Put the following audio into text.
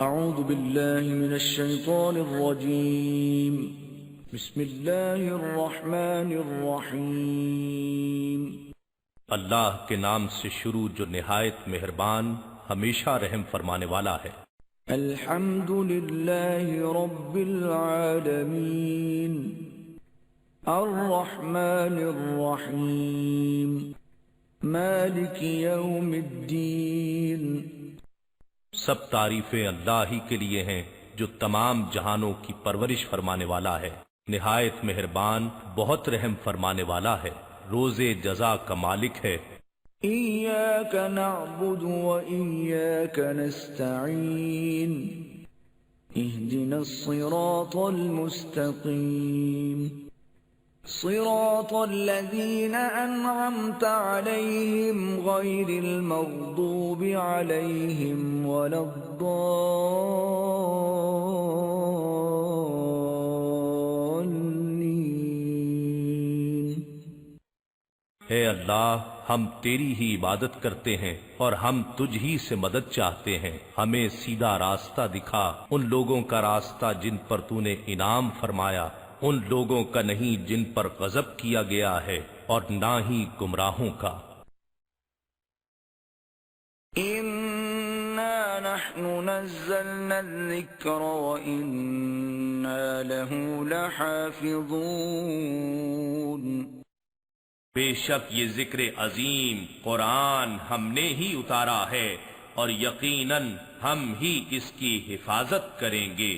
اعوذ باللہ من الشیطان الرجیم بسم اللہ الرحمن الرحیم اللہ کے نام سے شروع جو نہایت مہربان ہمیشہ رحم فرمانے والا ہے۔ الحمد للہ رب العالمین الرحمن الرحیم مالک یوم الدین۔ سب تعریفیں اللہ ہی کے لیے ہیں جو تمام جہانوں کی پرورش فرمانے والا ہے، نہایت مہربان بہت رحم فرمانے والا ہے، روز جزا کا مالک ہے۔ ایاک نعبد و ایاک نستعین اہدنا الصراط المستقیم صراط الذین انعمت علیہم غیر المغضوب علیہم ولا الضالین۔ اے اللہ، ہم تیری ہی عبادت کرتے ہیں اور ہم تجھ ہی سے مدد چاہتے ہیں، ہمیں سیدھا راستہ دکھا، ان لوگوں کا راستہ جن پر تو نے انعام فرمایا، ان لوگوں کا نہیں جن پر غضب کیا گیا ہے، اور نہ ہی گمراہوں کا۔ اِنَّا نَحْنُ نَزَّلْنَا الذِّكْرَ وَإِنَّا لَهُ لَحَافِظُونَ۔ بے شک یہ ذکر عظیم قرآن ہم نے ہی اتارا ہے، اور یقیناً ہم ہی اس کی حفاظت کریں گے۔